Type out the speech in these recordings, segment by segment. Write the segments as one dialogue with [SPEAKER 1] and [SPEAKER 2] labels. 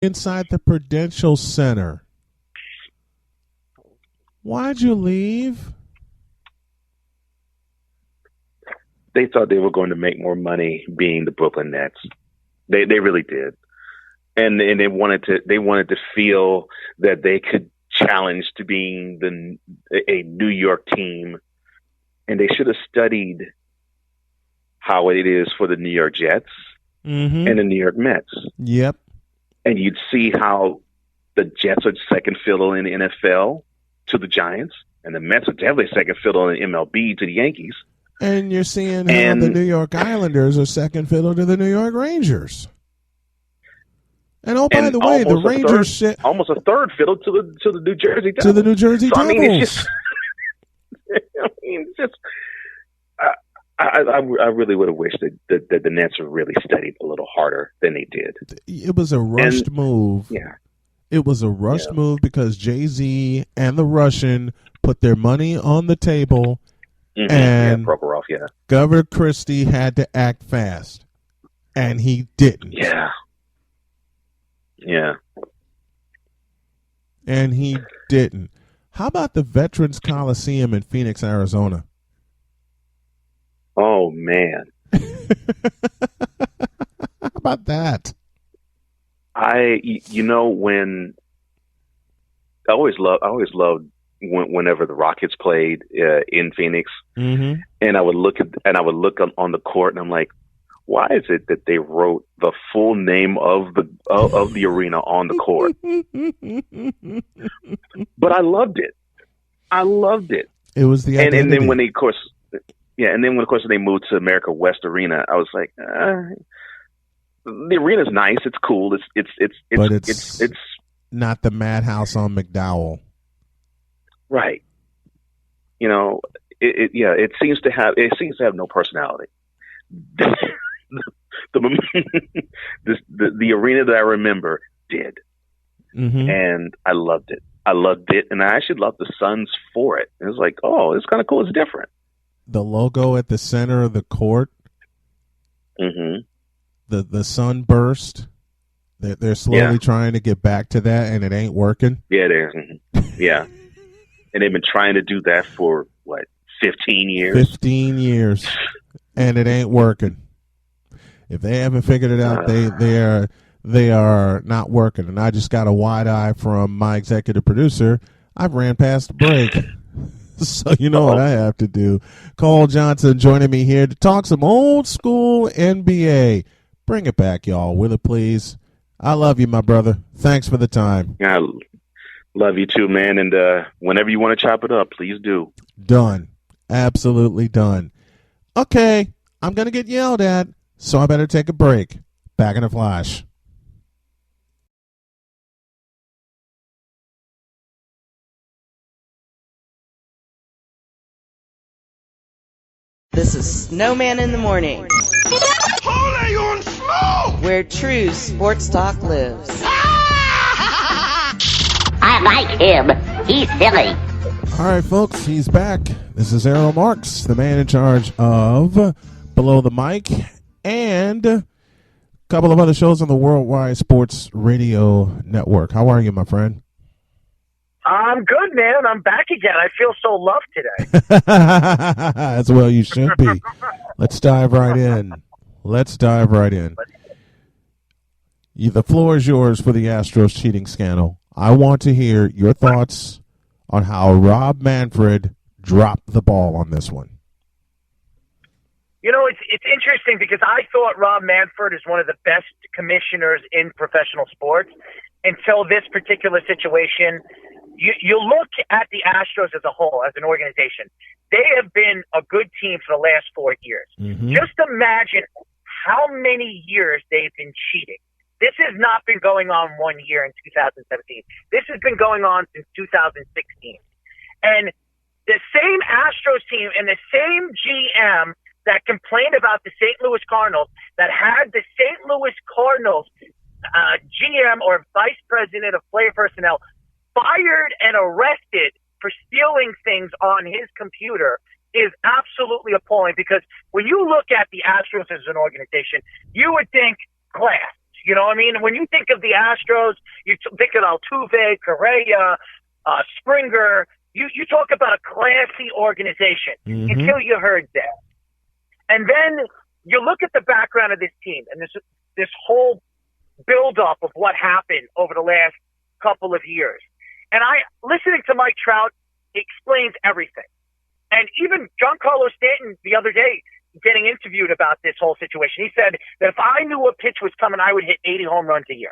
[SPEAKER 1] inside the Prudential Center. Why'd you leave?
[SPEAKER 2] They thought they were going to make more money being the Brooklyn Nets. They really did, and they wanted to feel that they could challenge to being a New York team, and they should have studied how it is for the New York Jets and the New York Mets.
[SPEAKER 1] Yep.
[SPEAKER 2] And you'd see how the Jets are second fiddle in the NFL to the Giants, and the Mets are definitely second fiddle in MLB to the Yankees.
[SPEAKER 1] And you're seeing how the New York Islanders are second fiddle to the New York Rangers. And by the way, the Rangers
[SPEAKER 2] almost a third fiddle to the New Jersey Devils.
[SPEAKER 1] To the New Jersey Devils.
[SPEAKER 2] I mean, it's just. I really would have wished that the Nets had really studied a little harder than they did.
[SPEAKER 1] It was a rushed move.
[SPEAKER 2] Yeah.
[SPEAKER 1] It was a rushed move because Jay-Z and the Russian put their money on the table. And
[SPEAKER 2] Prokhorov,
[SPEAKER 1] Governor Christie had to act fast, and he didn't.
[SPEAKER 2] Yeah.
[SPEAKER 1] And he didn't. How about the Veterans Coliseum in Phoenix, Arizona?
[SPEAKER 2] Oh man.
[SPEAKER 1] How about that?
[SPEAKER 2] When I always loved whenever the Rockets played in Phoenix, and I would look on the court, and I'm like, why is it that they wrote the full name of the arena on the court? But I loved it.
[SPEAKER 1] It was the identity.
[SPEAKER 2] And then when they, of course, they moved to America West Arena, I was like, the arena's nice. It's cool. It's
[SPEAKER 1] not the Madhouse on McDowell.
[SPEAKER 2] Right. It seems to have no personality. The arena that I remember did, and I loved it. And I actually loved the Suns for it. It was like, oh, it's kind of cool. It's different.
[SPEAKER 1] The logo at the center of the court, the sunburst. They're slowly trying to get back to that, and it ain't working.
[SPEAKER 2] Yeah, it is. Yeah. And they've been trying to do that for, 15 years?
[SPEAKER 1] 15 years, and it ain't working. If they haven't figured it out, they are not working. And I just got a wide eye from my executive producer. I've ran past the break. So you know what I have to do. Cole Johnson joining me here to talk some old school NBA. Bring it back, y'all. Will it please? I love you, my brother. Thanks for the time.
[SPEAKER 2] Yeah, I love you too, man. And whenever you want to chop it up, please do.
[SPEAKER 1] Done. Absolutely done. Okay, I'm going to get yelled at, so I better take a break. Back in a flash.
[SPEAKER 3] This is Snowman in the Morning.
[SPEAKER 4] Holy on smoke!
[SPEAKER 3] Where true sports talk lives.
[SPEAKER 5] I like him. He's silly.
[SPEAKER 1] All right, folks, he's back. This is Errol Marks, the man in charge of Below the Mic and a couple of other shows on the Worldwide Sports Radio Network. How are you, my friend?
[SPEAKER 6] I'm good, man. I'm back again. I feel so loved today.
[SPEAKER 1] As well you should be. Let's dive right in. The floor is yours for the Astros cheating scandal. I want to hear your thoughts on how Rob Manfred dropped the ball on this one.
[SPEAKER 6] It's interesting because I thought Rob Manfred is one of the best commissioners in professional sports until this particular situation. You look at the Astros as a whole, as an organization. They have been a good team for the last 4 years. Just imagine how many years they've been cheating. This has not been going on 1 year in 2017. This has been going on since 2016. And the same Astros team and the same GM that complained about the St. Louis Cardinals, that had the St. Louis Cardinals GM or vice president of player personnel fired and arrested for stealing things on his computer is absolutely appalling, because when you look at the Astros as an organization, you would think class. You know what I mean? When you think of the Astros, you think of Altuve, Correa, Springer. You talk about a classy organization until you heard that. And then you look at the background of this team and this whole buildup of what happened over the last couple of years. And listening to Mike Trout explains everything. And even Giancarlo Stanton the other day getting interviewed about this whole situation, he said that if I knew a pitch was coming, I would hit 80 home runs a year.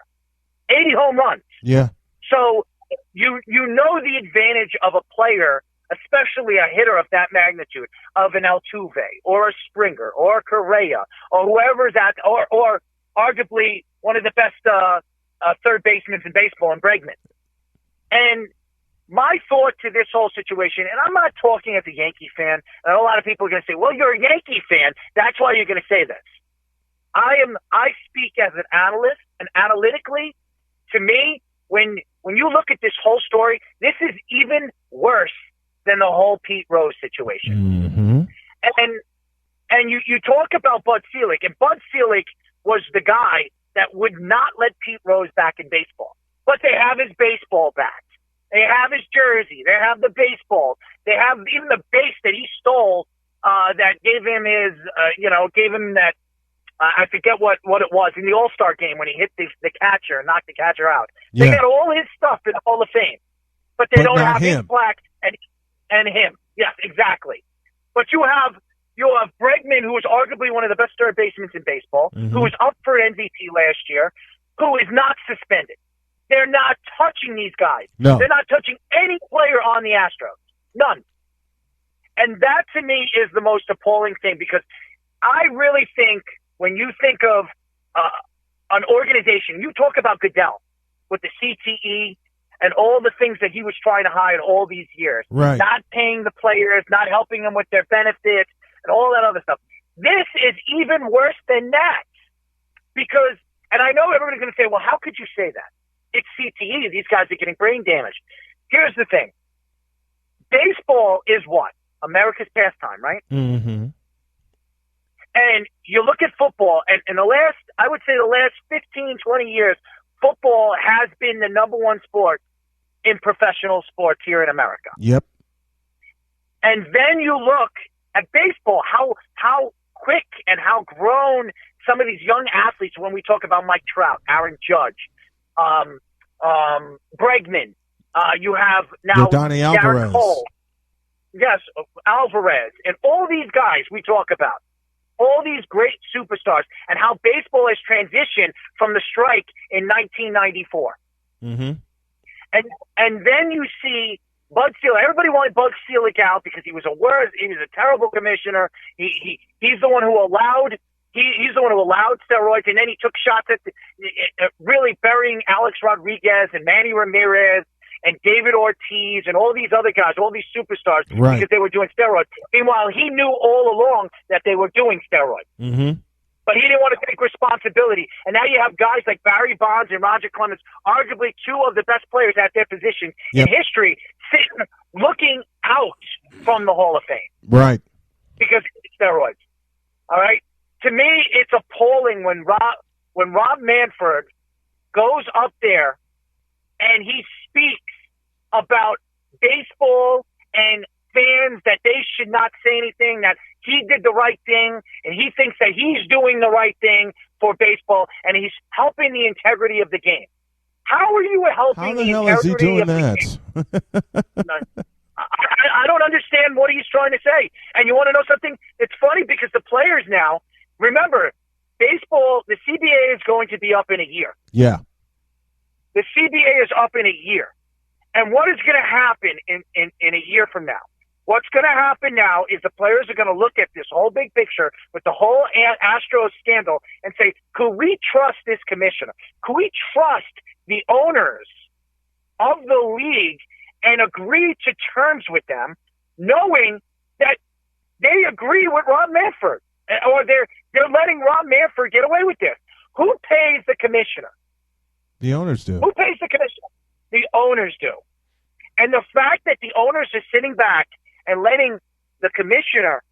[SPEAKER 6] 80 home runs.
[SPEAKER 1] Yeah.
[SPEAKER 6] So you know the advantage of a player, especially a hitter of that magnitude, of an Altuve or a Springer or a Correa or whoever's at, or arguably one of the best third basemen in baseball in Bregman. And my thought to this whole situation, and I'm not talking as a Yankee fan, and a lot of people are going to say, well, you're a Yankee fan, that's why you're going to say this. I speak as an analyst, and analytically, to me, when you look at this whole story, this is even worse than the whole Pete Rose situation. And you talk about Bud Selig, and Bud Selig was the guy that would not let Pete Rose back in baseball. But they have his baseball bat. They have his jersey. They have the baseball. They have even the base that he stole that gave him his, gave him that, I forget what it was, in the All-Star game when he hit the catcher and knocked the catcher out. Yeah. They got all his stuff in the Hall of Fame. But they don't have his plaque and him. Yes, exactly. But you have Bregman, who is arguably one of the best third basemen in baseball, who was up for MVP last year, who is not suspended. They're not touching these guys. No. They're not touching any player on the Astros. None. And that, to me, is the most appalling thing, because I really think when you think of an organization, you talk about Goodell with the CTE and all the things that he was trying to hide all these years.
[SPEAKER 1] Right.
[SPEAKER 6] Not paying the players, not helping them with their benefits, and all that other stuff. This is even worse than that. Because, and I know everybody's going to say, well, how could you say that? It's CTE. These guys are getting brain damage. Here's the thing. Baseball is what? America's pastime, right?
[SPEAKER 1] Mm-hmm.
[SPEAKER 6] And you look at football, and in the last 15, 20 years, football has been the number one sport in professional sports here in America.
[SPEAKER 1] Yep.
[SPEAKER 6] And then you look at baseball, how quick and how grown some of these young athletes, when we talk about Mike Trout, Aaron Judge, Bregman, you have now Darren Cole. Yes, Alvarez, and all these guys we talk about, all these great superstars, and how baseball has transitioned from the strike in 1994.
[SPEAKER 1] Mm-hmm.
[SPEAKER 6] And then you see Bud Selig. Everybody wanted Bud Selig out because he was a terrible commissioner. He's the one who allowed. He's the one who allowed steroids, and then he took shots at really burying Alex Rodriguez and Manny Ramirez and David Ortiz and all these other guys, all these superstars,
[SPEAKER 1] right,
[SPEAKER 6] because they were doing steroids. Meanwhile, he knew all along that they were doing steroids.
[SPEAKER 1] Mm-hmm.
[SPEAKER 6] But he didn't want to take responsibility. And now you have guys like Barry Bonds and Roger Clemens, arguably two of the best players at their position in history, sitting looking out from the Hall of Fame.
[SPEAKER 1] Right.
[SPEAKER 6] Because of steroids. All right? To me, it's appalling when Rob Manfred goes up there and he speaks about baseball and fans, that they should not say anything, that he did the right thing, and he thinks that he's doing the right thing for baseball, and he's helping the integrity of the game. How are you helping the integrity of the game? I don't understand what he's trying to say. And you want to know something? It's funny because the players now, remember, baseball, the CBA is going to be up in a year.
[SPEAKER 1] Yeah.
[SPEAKER 6] The CBA is up in a year. And what is going to happen in a year from now? What's going to happen now is the players are going to look at this whole big picture with the whole Astros scandal and say, could we trust this commissioner? Could we trust the owners of the league and agree to terms with them, knowing that they agree with Rob Manfred, or they're letting Rob Manfred get away with this? Who pays the commissioner?
[SPEAKER 1] The owners do.
[SPEAKER 6] Who pays the commissioner? The owners do. And the fact that the owners are sitting back and letting the commissioner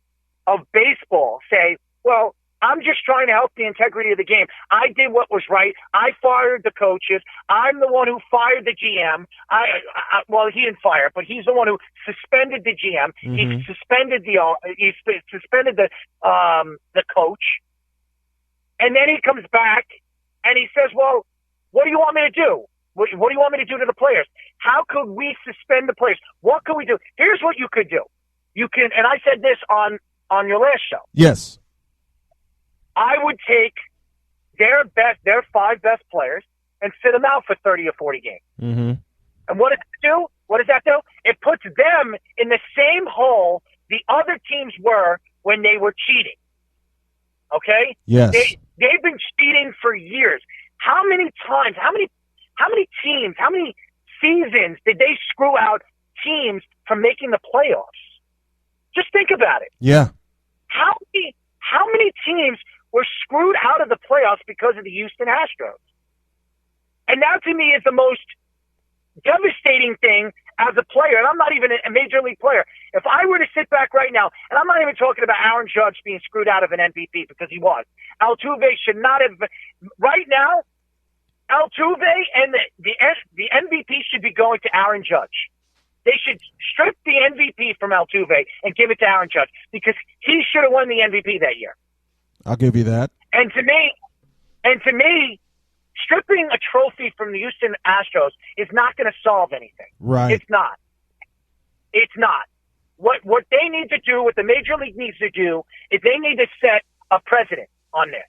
[SPEAKER 6] of baseball say, well, I'm just trying to help the integrity of the game. I did what was right. I fired the coaches. I'm the one who fired the GM. Well, he didn't fire, but he's the one who suspended the GM. He suspended the coach. And then he comes back and he says, well, what do you want me to do? What do you want me to do to the players? How could we suspend the players? What could we do? Here's what you could do. You can, and I said this on your last show.
[SPEAKER 1] Yes.
[SPEAKER 6] I would take their 5 best players and sit them out for 30 or 40 games.
[SPEAKER 1] Mm-hmm.
[SPEAKER 6] And what does it do? What does that do? It puts them in the same hole the other teams were when they were cheating. Okay?
[SPEAKER 1] Yes.
[SPEAKER 6] They've been cheating for years. How many times, how many teams, how many seasons did they screw out teams from making the playoffs? Just think about it.
[SPEAKER 1] Yeah.
[SPEAKER 6] How many teams were screwed out of the playoffs because of the Houston Astros? And that to me is the most devastating thing as a player. And I'm not even a major league player. If I were to sit back right now, and I'm not even talking about Aaron Judge being screwed out of an MVP because he was. Altuve should not have. Right now, Altuve and the MVP should be going to Aaron Judge. They should strip the MVP from Altuve and give it to Aaron Judge because he should have won the MVP that year.
[SPEAKER 1] I'll give you that.
[SPEAKER 6] And to me, stripping a trophy from the Houston Astros is not going to solve anything.
[SPEAKER 1] Right.
[SPEAKER 6] It's not. It's not. What they need to do, what the Major League needs to do, is they need to set a precedent on this.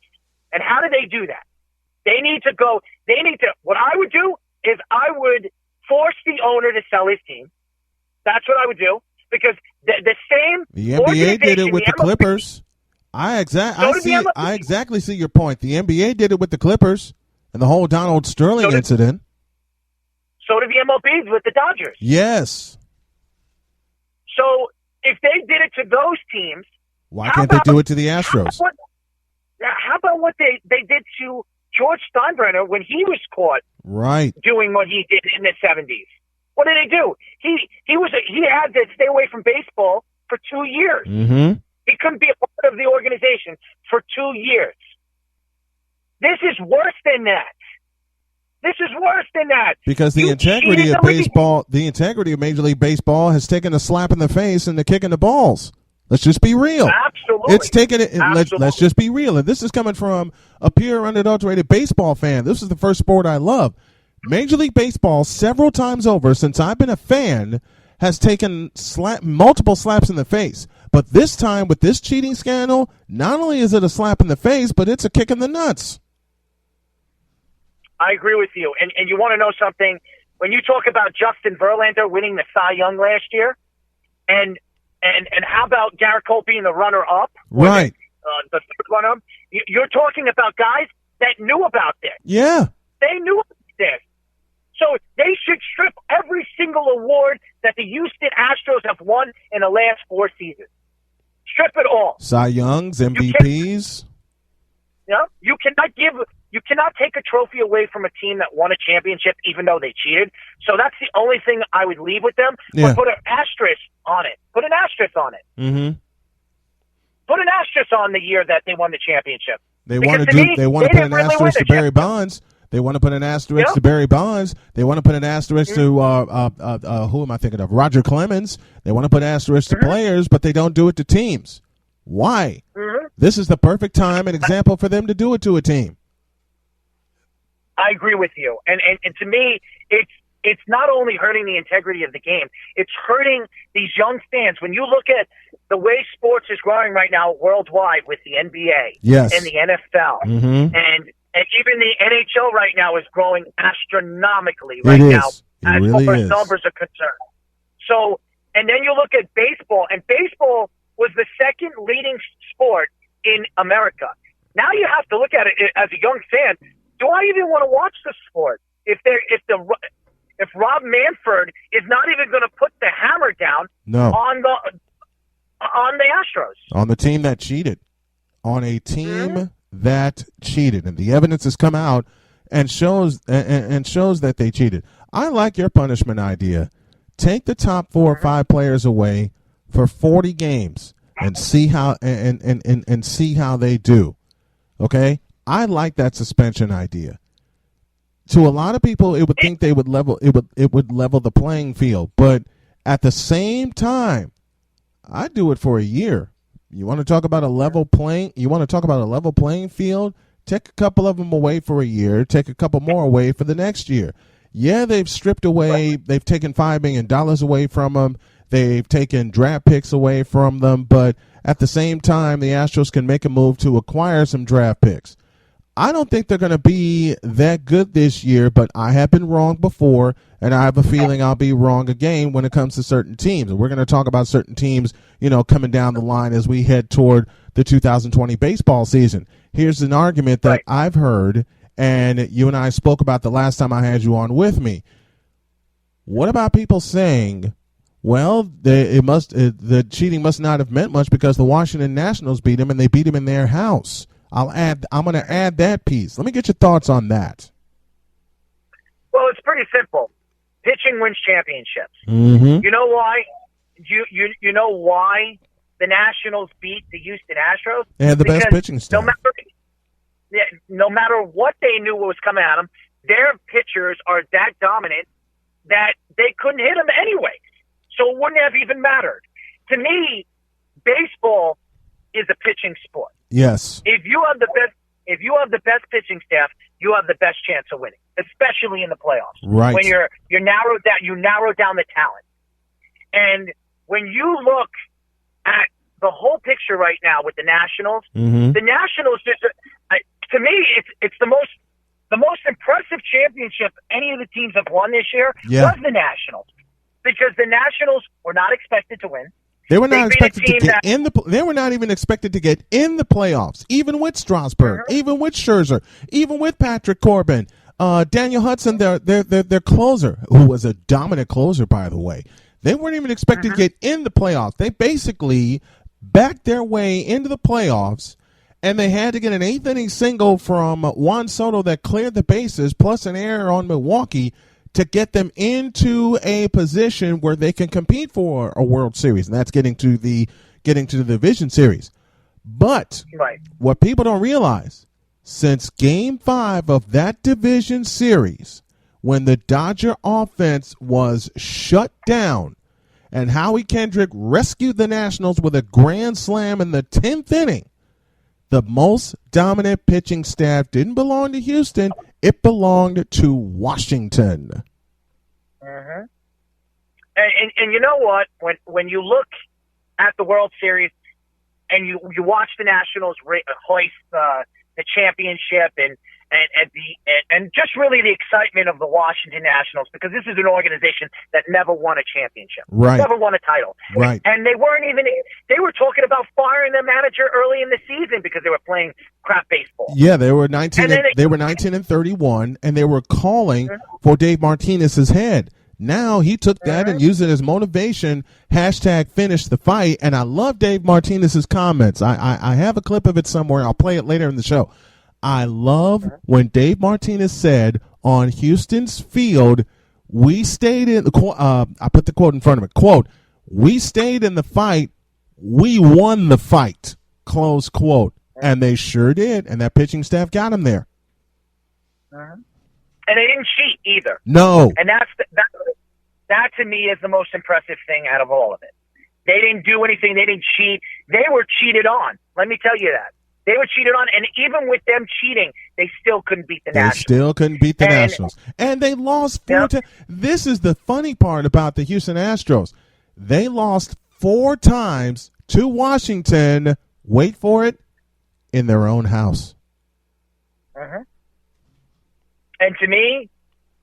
[SPEAKER 6] And how do they do that? What I would do is I would force the owner to sell his team. That's what I would do because the
[SPEAKER 1] NBA did it with the Clippers. I exactly see your point. The NBA did it with the Clippers and the whole Donald Sterling incident.
[SPEAKER 6] So did the MLB with the Dodgers.
[SPEAKER 1] Yes.
[SPEAKER 6] So if they did it to those teams,
[SPEAKER 1] why can't they do it to the Astros?
[SPEAKER 6] How about what they did to George Steinbrenner when he was caught doing what he did in the 70s? What did they do? He had to stay away from baseball for 2 years.
[SPEAKER 1] Mm-hmm.
[SPEAKER 6] He couldn't be a part of the organization for 2 years. This is worse than that.
[SPEAKER 1] Because the integrity of baseball, the integrity of Major League Baseball has taken a slap in the face and the kick in the balls. Let's just be real.
[SPEAKER 6] Absolutely.
[SPEAKER 1] It's taken it. Let's just be real. And this is coming from a pure, unadulterated baseball fan. This is the first sport I love. Major League Baseball, several times over since I've been a fan, has taken multiple slaps in the face. But this time, with this cheating scandal, not only is it a slap in the face, but it's a kick in the nuts.
[SPEAKER 6] I agree with you. And you want to know something? When you talk about Justin Verlander winning the Cy Young last year, and how about Garrett Cole being the runner-up?
[SPEAKER 1] Right.
[SPEAKER 6] The third runner-up? You're talking about guys that knew about this.
[SPEAKER 1] Yeah.
[SPEAKER 6] They knew about this. So they should strip every single award that the Houston Astros have won in the last 4 seasons. Strip it all.
[SPEAKER 1] Cy Youngs, MVPs.
[SPEAKER 6] You cannot take a trophy away from a team that won a championship even though they cheated. So that's the only thing I would leave with them.
[SPEAKER 1] Yeah.
[SPEAKER 6] But put an asterisk on it.
[SPEAKER 1] Mm-hmm.
[SPEAKER 6] Put an asterisk on the year that they won the championship.
[SPEAKER 1] They want to put an asterisk to Barry Bonds. They want to put an asterisk to Barry Bonds. They want to put an asterisk to who am I thinking of? Roger Clemens. They want to put asterisks to players, but they don't do it to teams. Why?
[SPEAKER 6] Mm-hmm.
[SPEAKER 1] This is the perfect time and example for them to do it to a team.
[SPEAKER 6] I agree with you, and to me, it's not only hurting the integrity of the game; it's hurting these young fans. When you look at the way sports is growing right now worldwide with the NBA and the NFL, and even the NHL right now is growing astronomically right now as far as numbers are concerned. So, and then you look at baseball, and baseball was the second leading sport in America. Now you have to look at it as a young fan. Do I even want to watch the sport if Rob Manfred is not even going to put the hammer down on the Astros, on
[SPEAKER 1] the team that cheated, on a team that cheated, and the evidence has come out and shows that they cheated. I like your punishment idea. Take the top 4 or 5 players away for 40 games and see how and see how they do. Okay, I like that suspension idea. To a lot of people, it would think they would level it would level the playing field, but at the same time, I'd do it for a year. You want to talk about a level playing? You want to talk about a level playing field? Take a couple of them away for a year. Take a couple more away for the next year. Yeah, they've stripped away. They've taken $5 million away from them. They've taken draft picks away from them. But at the same time, the Astros can make a move to acquire some draft picks. I don't think they're going to be that good this year, but I have been wrong before, and I have a feeling I'll be wrong again when it comes to certain teams. And we're going to talk about certain teams, coming down the line as we head toward the 2020 baseball season. Here's an argument that I've heard, and you and I spoke about the last time I had you on with me. What about people saying, well, the cheating must not have meant much because the Washington Nationals beat them, and they beat them in their house? I'm going to add that piece. Let me get your thoughts on that.
[SPEAKER 6] Well, it's pretty simple. Pitching wins championships.
[SPEAKER 1] Mm-hmm.
[SPEAKER 6] You know why? You know why the Nationals beat the Houston Astros?
[SPEAKER 1] They had the best pitching staff.
[SPEAKER 6] No matter what they knew what was coming at them, their pitchers are that dominant that they couldn't hit them anyway. So it wouldn't have even mattered. To me, baseball is a pitching sport.
[SPEAKER 1] Yes.
[SPEAKER 6] If you have the best pitching staff, you have the best chance of winning, especially in the playoffs.
[SPEAKER 1] Right.
[SPEAKER 6] When you narrow down the talent. And when you look at the whole picture right now with the Nationals,
[SPEAKER 1] mm-hmm.
[SPEAKER 6] the Nationals just to me it's the most impressive championship any of the teams have won this year was the Nationals, because the Nationals were not expected to win.
[SPEAKER 1] They were not expected to get in the. They were not even expected to get in the playoffs, even with Strasburg, even with Scherzer, even with Patrick Corbin, Daniel Hudson, their closer, who was a dominant closer, by the way. They weren't even expected to get in the playoffs. They basically backed their way into the playoffs, and they had to get an eighth-inning single from Juan Soto that cleared the bases, plus an error on Milwaukee, to get them into a position where they can compete for a World Series, and that's getting to the Division Series. But what people don't realize, since Game 5 of that Division Series, when the Dodger offense was shut down and Howie Kendrick rescued the Nationals with a grand slam in the 10th inning, the most dominant pitching staff didn't belong to Houston. It belonged to Washington.
[SPEAKER 6] Mm-hmm. And you know what? When you look at the World Series and you watch the Nationals hoist the championship and just really the excitement of the Washington Nationals, because this is an organization that never won a championship, never won a title, and they were talking about firing their manager early in the season because they were playing crap baseball.
[SPEAKER 1] Yeah, they were 19. They were 19-31, and they were calling for Dave Martinez's head. Now he took that and used it as motivation. #finish the fight. And I love Dave Martinez's comments. I have a clip of it somewhere. I'll play it later in the show. I love when Dave Martinez said on Houston's field, we stayed in the I put the quote in front of it. Quote, we stayed in the fight. We won the fight. Close quote. And they sure did. And that pitching staff got him there.
[SPEAKER 6] And they didn't cheat either.
[SPEAKER 1] No.
[SPEAKER 6] And that to me is the most impressive thing out of all of it. They didn't do anything. They didn't cheat. They were cheated on. Let me tell you that. They were cheated on, and even with them cheating, they still couldn't beat the Nationals.
[SPEAKER 1] And they lost 4 times. This is the funny part about the Houston Astros. They lost 4 times to Washington, wait for it, in their own house.
[SPEAKER 6] And to me,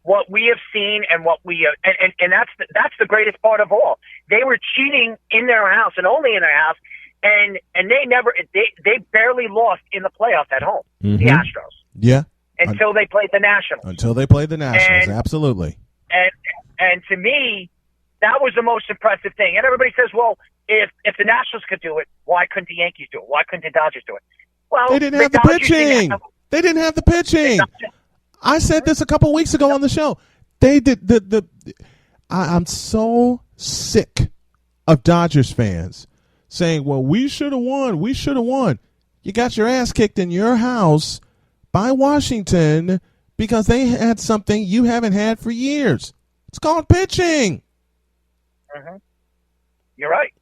[SPEAKER 6] what we have seen and what we and that's the greatest part of all. They were cheating in their house and only in their house, and they barely lost in the playoffs at home. The Astros.
[SPEAKER 1] Yeah.
[SPEAKER 6] Until they played the Nationals.
[SPEAKER 1] Absolutely.
[SPEAKER 6] And to me, that was the most impressive thing. And everybody says, well, if the Nationals could do it, why couldn't the Yankees do it? Why couldn't the Dodgers do it? Well,
[SPEAKER 1] they didn't have the pitching. They didn't have the pitching. I said this a couple weeks ago on the show. They did I'm so sick of Dodgers fans saying, well, we should have won. You got your ass kicked in your house by Washington because they had something you haven't had for years. It's called pitching.
[SPEAKER 6] Mm-hmm. You're right.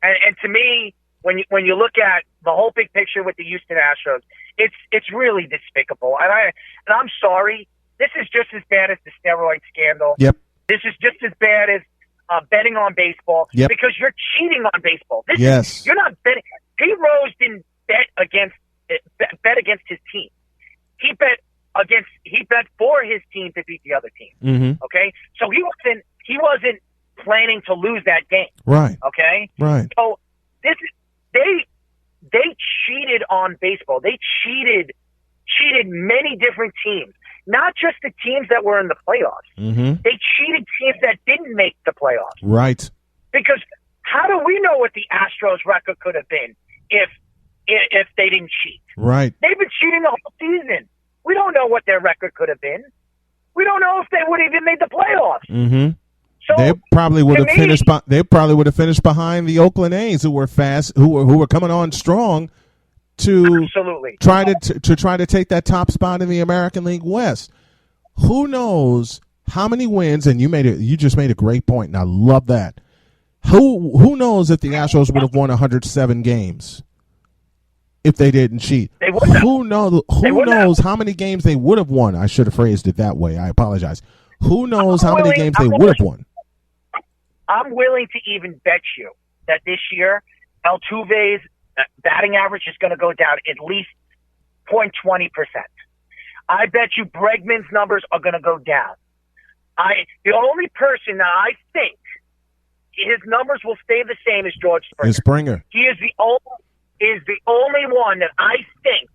[SPEAKER 6] And to me, when you look at the whole big picture with the Houston Astros, it's really despicable. And I'm sorry. This is just as bad as the steroid scandal.
[SPEAKER 1] Yep.
[SPEAKER 6] This is just as bad as betting on baseball.
[SPEAKER 1] Yep.
[SPEAKER 6] Because you're cheating on baseball. You're not betting. Pete Rose didn't bet against his team. He bet for his team to beat the other team.
[SPEAKER 1] Mm-hmm.
[SPEAKER 6] Okay, so he wasn't planning to lose that game.
[SPEAKER 1] Right.
[SPEAKER 6] Okay.
[SPEAKER 1] Right.
[SPEAKER 6] So they cheated on baseball. They cheated many different teams, not just the teams that were in the playoffs.
[SPEAKER 1] Mm-hmm.
[SPEAKER 6] They cheated teams that didn't make the playoffs.
[SPEAKER 1] Right.
[SPEAKER 6] Because how do we know what the Astros' record could have been if they didn't cheat?
[SPEAKER 1] Right.
[SPEAKER 6] They've been cheating the whole season. We don't know what their record could have been. We don't know if they would have even made the playoffs.
[SPEAKER 1] Mm-hmm.
[SPEAKER 6] So
[SPEAKER 1] they probably would have finished. They probably would have finished behind the Oakland A's, who were fast, who were coming on strong to
[SPEAKER 6] absolutely
[SPEAKER 1] try to take that top spot in the American League West. Who knows how many wins? And you just made a great point, and I love that. Who knows if the Astros would have won 107 games if they didn't cheat?
[SPEAKER 6] They wouldn't have.
[SPEAKER 1] Who knows how many games they would have won? I should have phrased it that way. I apologize. Who knows how many games they would have won?
[SPEAKER 6] I'm willing to even bet you that this year Altuve's batting average is going to go down at least 0.20%. I bet you Bregman's numbers are going to go down. The only person that I think his numbers will stay the same as George Springer.
[SPEAKER 1] Springer.
[SPEAKER 6] He is the only one that I think,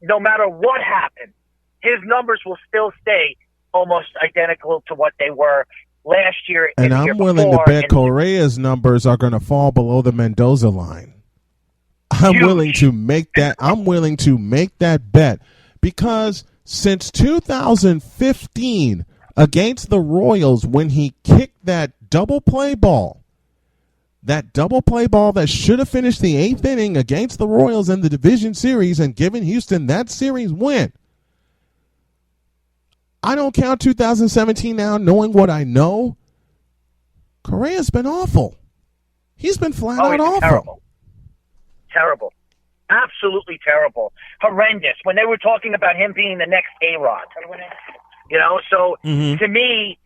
[SPEAKER 6] no matter what happens, his numbers will still stay almost identical to what they were last year.
[SPEAKER 1] And
[SPEAKER 6] the
[SPEAKER 1] I'm
[SPEAKER 6] year
[SPEAKER 1] willing
[SPEAKER 6] before,
[SPEAKER 1] to bet Correa's numbers are going to fall below the Mendoza line. I'm willing to make that bet because since 2015 against the Royals, when he kicked that double play ball that should have finished the 8th inning against the Royals in the division series and given Houston that series win. I don't count 2017 now, knowing what I know. Correa's been awful. He's been flat out awful.
[SPEAKER 6] Terrible. Absolutely terrible. Horrendous. When they were talking about him being the next A-Rod. To me,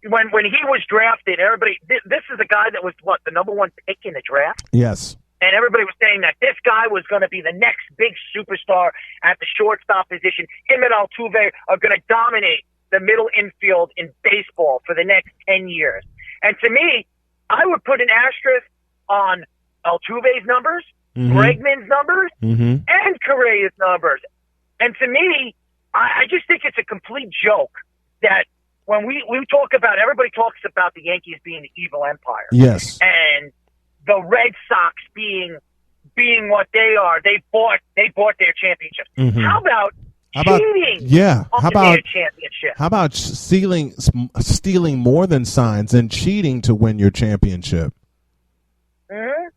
[SPEAKER 6] when he was drafted, everybody, this is a guy that was, the number one pick in the draft?
[SPEAKER 1] Yes.
[SPEAKER 6] And everybody was saying that this guy was going to be the next big superstar at the shortstop position. Him and Altuve are going to dominate the middle infield in baseball for the next 10 years. And to me, I would put an asterisk on Altuve's numbers, Bregman's numbers, and Correa's numbers. And to me, I just think it's a complete joke that when we talk about, everybody talks about the Yankees being the evil empire.
[SPEAKER 1] Yes.
[SPEAKER 6] And the Red Sox being what they are. They bought their championship. How about cheating?
[SPEAKER 1] Yeah.
[SPEAKER 6] Their championship?
[SPEAKER 1] How about stealing more than signs and cheating to win your championship?
[SPEAKER 6] Mm-hmm.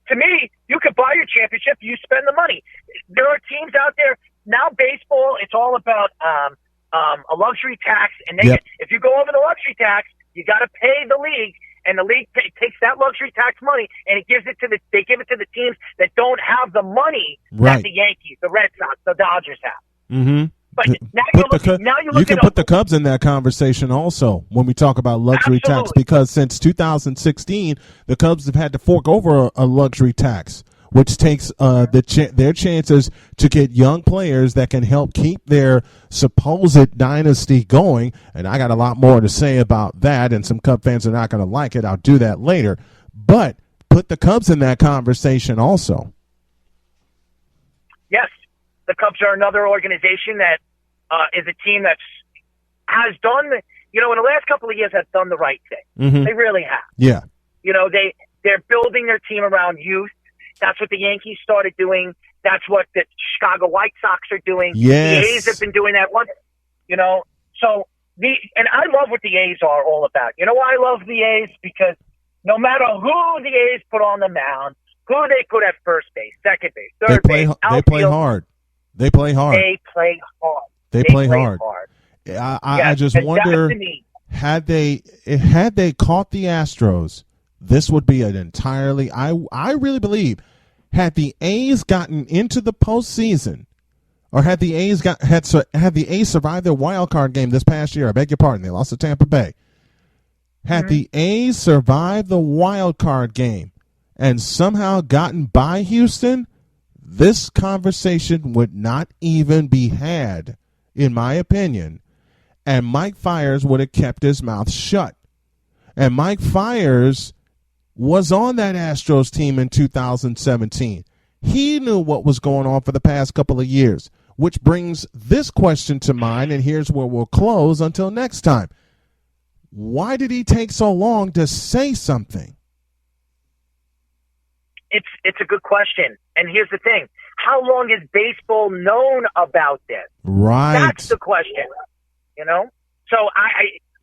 [SPEAKER 6] To me, you could buy your championship. You spend the money. There are teams out there now. Baseball, it's all about a luxury tax, and if you go over the luxury tax, you got to pay the league. And the league takes that luxury tax money and they give it to the teams that don't have the money that the Yankees, the Red Sox, the Dodgers have.
[SPEAKER 1] Mm-hmm.
[SPEAKER 6] But you
[SPEAKER 1] can put the Cubs in that conversation also when we talk about luxury tax, because since 2016 the Cubs have had to fork over a luxury tax, which takes their chances to get young players that can help keep their supposed dynasty going. And I got a lot more to say about that, and some Cub fans are not going to like it. I'll do that later. But put the Cubs in that conversation also.
[SPEAKER 6] Yes, the Cubs are another organization that is a team that has done, in the last couple of years, has done the right thing.
[SPEAKER 1] Mm-hmm.
[SPEAKER 6] They really have.
[SPEAKER 1] Yeah.
[SPEAKER 6] They're building their team around youth. That's what the Yankees started doing. That's what the Chicago White Sox are doing.
[SPEAKER 1] Yes.
[SPEAKER 6] The A's have been doing that one. So and I love what the A's are all about. You know why I love the A's? Because no matter who the A's put on the mound, Who do they put at first base, second base,
[SPEAKER 1] They
[SPEAKER 6] third
[SPEAKER 1] play.
[SPEAKER 6] base,
[SPEAKER 1] They
[SPEAKER 6] outfield?
[SPEAKER 1] play hard. They play hard.
[SPEAKER 6] They play hard.
[SPEAKER 1] They play
[SPEAKER 6] play
[SPEAKER 1] hard. I
[SPEAKER 6] Yes,
[SPEAKER 1] just
[SPEAKER 6] and
[SPEAKER 1] wonder,
[SPEAKER 6] that's the need.
[SPEAKER 1] had they caught the Astros, this would be an entirely. I really believe, had the A's gotten into the postseason, or had the A's the A's survived their wild card game this past year. I beg your pardon, they lost to Tampa Bay. Had the A's survived the wild card game and somehow gotten by Houston, this conversation would not even be had, in my opinion, and Mike Fiers would have kept his mouth shut. And Mike Fiers was on that Astros team in 2017. He knew what was going on for the past couple of years, which brings this question to mind, and here's where we'll close until next time. Why did he take so long to say something?
[SPEAKER 6] It's a good question. And here's the thing. How long has baseball known about this?
[SPEAKER 1] Right.
[SPEAKER 6] That's the question. So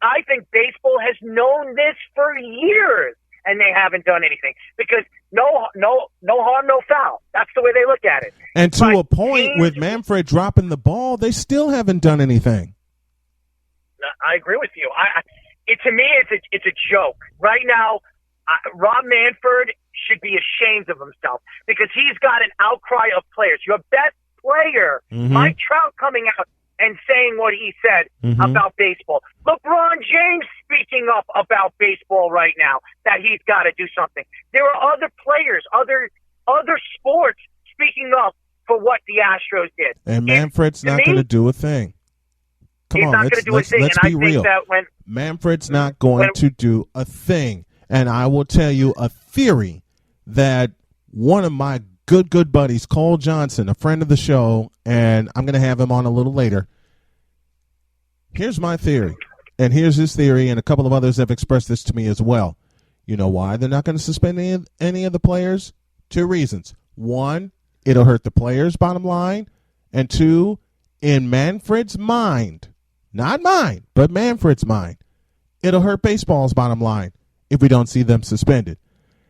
[SPEAKER 6] I think baseball has known this for years, and they haven't done anything because no harm, no foul. That's the way they look at it.
[SPEAKER 1] And to a point, with Manfred dropping the ball, they still haven't done anything.
[SPEAKER 6] I agree with you. To me, it's a joke right now. Rob Manfred should be ashamed of himself because he's got an outcry of players. Your best player, Mike Trout, coming out and saying what he said about baseball. LeBron James speaking up about baseball right now, that he's got to do something. There are other players, other sports speaking up for what the Astros did.
[SPEAKER 1] And Manfred's not going to do a thing. Come on, let's be real. Manfred's not going to do a thing. And I will tell you a theory that one of my good buddies, Cole Johnson, a friend of the show, and I'm going to have him on a little later. Here's my theory, and here's his theory, and a couple of others have expressed this to me as well. You know why they're not going to suspend any of the players? 2 reasons. 1, it'll hurt the players' bottom line, and 2, in Manfred's mind, not mine, but Manfred's mind, it'll hurt baseball's bottom line if we don't see them suspended.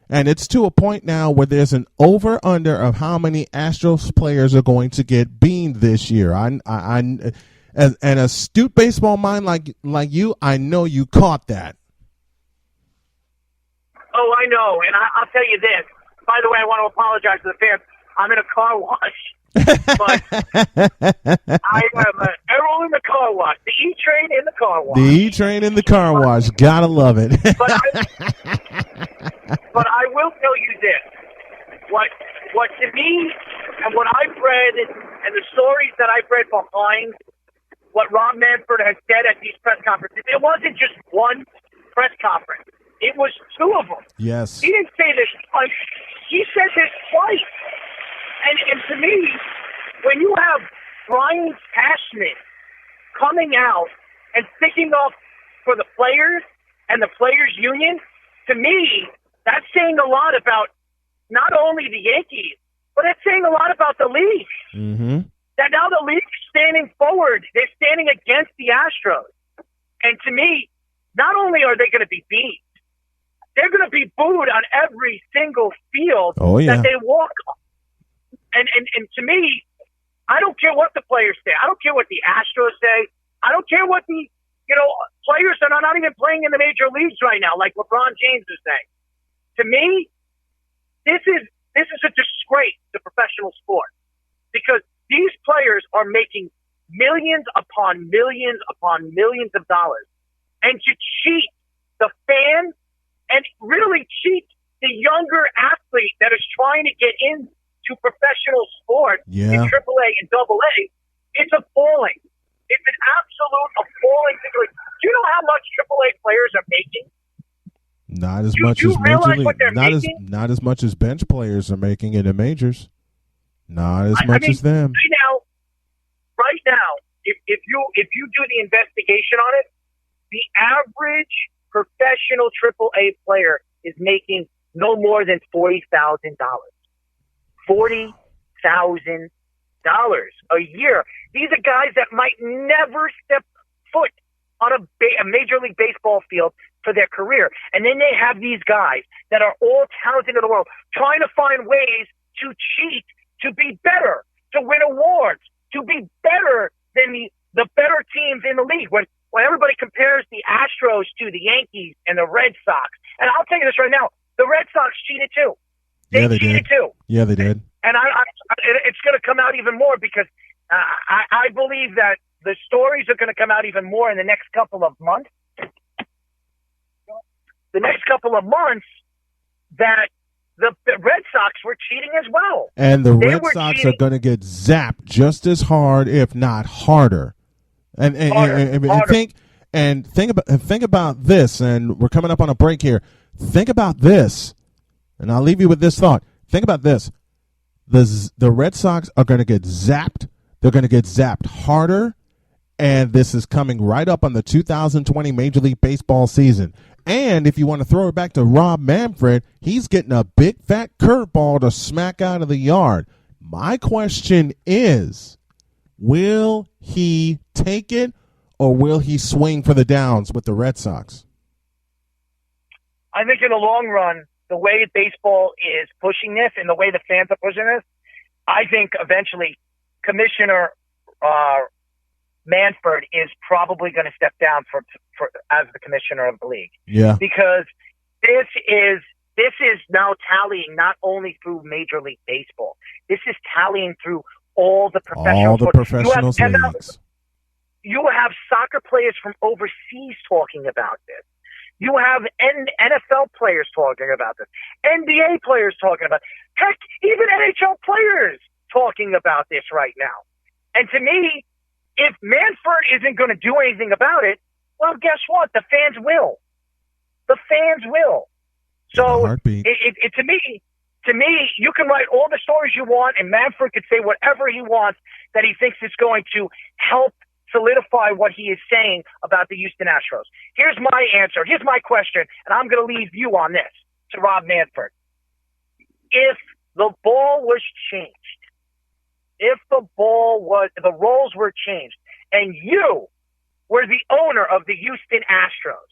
[SPEAKER 1] And it's to a point now where there's an over-under of how many Astros players are going to get beamed this year. As an astute baseball mind like you, I know you caught that.
[SPEAKER 6] Oh, I know, and I'll tell you this. By the way, I want to apologize to the fans. I'm in a car wash, but I am an Errol in the car wash. The E-Train in the car wash.
[SPEAKER 1] The E-Train in the car wash. Gotta love it.
[SPEAKER 6] But I will tell you this. What to me, and what I've read, and the stories that I've read behind what Rob Manfred has said at these press conferences, it wasn't just one press conference. It was 2 of them.
[SPEAKER 1] Yes.
[SPEAKER 6] He didn't say this once. He said this twice. And to me, when you have Brian Cashman coming out and sticking up for the players and the players' union, to me, that's saying a lot about not only the Yankees, but it's saying a lot about the league.
[SPEAKER 1] Mm-hmm.
[SPEAKER 6] That now the league's standing forward. They're standing against the Astros. And to me, not only are they going to be beat, they're going to be booed on every single field that they walk on. And to me, I don't care what the players say. I don't care what the Astros say. I don't care what the players that are not even playing in the major leagues right now, like LeBron James is saying. To me, this is a disgrace to professional sport because these players are making millions upon millions upon millions of dollars. And to cheat the fans and really cheat the younger athlete that is trying to get into professional sport in AAA and AA, it's appalling. It's an absolute appalling situation. Do you know how much AAA players are making?
[SPEAKER 1] Not as much as major league. Not as much as bench players are making it in majors. Not as much as them.
[SPEAKER 6] Right now, if you do the investigation on it, the average professional AAA player is making no more than $40,000. $40,000 a year. These are guys that might never step foot on a Major League Baseball field for their career. And then they have these guys that are all talented in the world trying to find ways to cheat, to be better, to win awards, to be better than the better teams in the league. When everybody compares the Astros to the Yankees and the Red Sox, and I'll tell you this right now, the Red Sox cheated too. They cheated too.
[SPEAKER 1] Yeah, they did.
[SPEAKER 6] And it's going to come out even more because I believe that the stories are going to come out even more in the next couple of months. The next couple of months that the Red Sox were cheating as well.
[SPEAKER 1] And the Red Sox are going to get zapped just as hard, if not harder. And think about this, and we're coming up on a break here. Think about this, and I'll leave you with this thought. Think about this. The Red Sox are going to get zapped. They're going to get zapped harder, and this is coming right up on the 2020 Major League Baseball season. And if you want to throw it back to Rob Manfred, he's getting a big fat curveball to smack out of the yard. My question is, will he take it or will he swing for the downs with the Red Sox?
[SPEAKER 6] I think in the long run, the way baseball is pushing this and the way the fans are pushing this, I think eventually Commissioner Manfred is probably going to step down for as the commissioner of the league.
[SPEAKER 1] Yeah.
[SPEAKER 6] Because this is now tallying not only through Major League Baseball. This is tallying through all the professional
[SPEAKER 1] leagues.
[SPEAKER 6] You have soccer players from overseas talking about this. You have NFL players talking about this. NBA players talking about it. Heck, even NHL players talking about this right now. And to me, if Manfred isn't going to do anything about it, well, guess what? The fans will. The fans will. So to me, you can write all the stories you want, and Manfred could say whatever he wants that he thinks is going to help solidify what he is saying about the Houston Astros. Here's my answer. Here's my question, and I'm going to leave you on this to Rob Manfred. If the ball was changed, if the roles were changed, and you were the owner of the Houston Astros,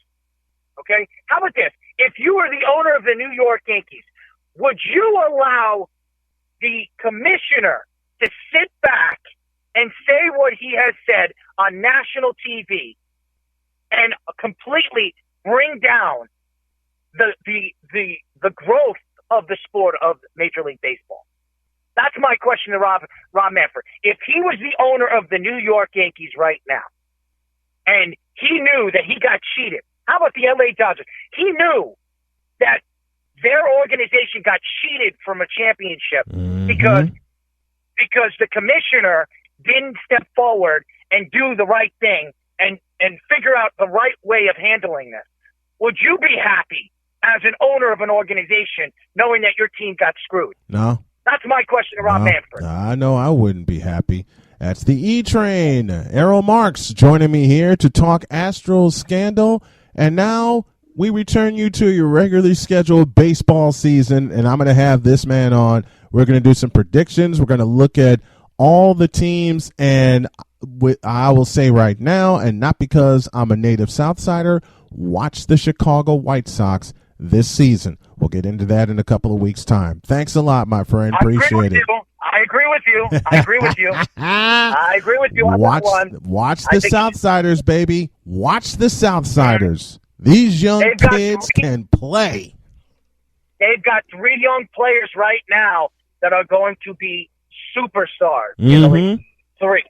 [SPEAKER 6] okay? How about this? If you were the owner of the New York Yankees, would you allow the commissioner to sit back and say what he has said on national TV and completely bring down the growth of the sport of Major League Baseball? That's my question to Rob Manfred. If he was the owner of the New York Yankees right now, and he knew that he got cheated, how about the LA Dodgers? He knew that their organization got cheated from a championship because the commissioner didn't step forward and do the right thing and figure out the right way of handling this. Would you be happy as an owner of an organization knowing that your team got screwed?
[SPEAKER 1] No.
[SPEAKER 6] That's my question to Rob Manfred.
[SPEAKER 1] I know I wouldn't be happy. That's the E-Train. Errol Marks joining me here to talk Astros scandal. And now we return you to your regularly scheduled baseball season, and I'm going to have this man on. We're going to do some predictions. We're going to look at all the teams, and I will say right now, and not because I'm a native Southsider, watch the Chicago White Sox this season. We'll get into that in a couple of weeks' time. Thanks a lot, my friend. Appreciate it.
[SPEAKER 6] I agree with you. I agree with you. On that one.
[SPEAKER 1] Watch the Southsiders, baby. Watch the Southsiders. These young kids can play.
[SPEAKER 6] They've got 3 young players right now that are going to be superstars in the league. 3.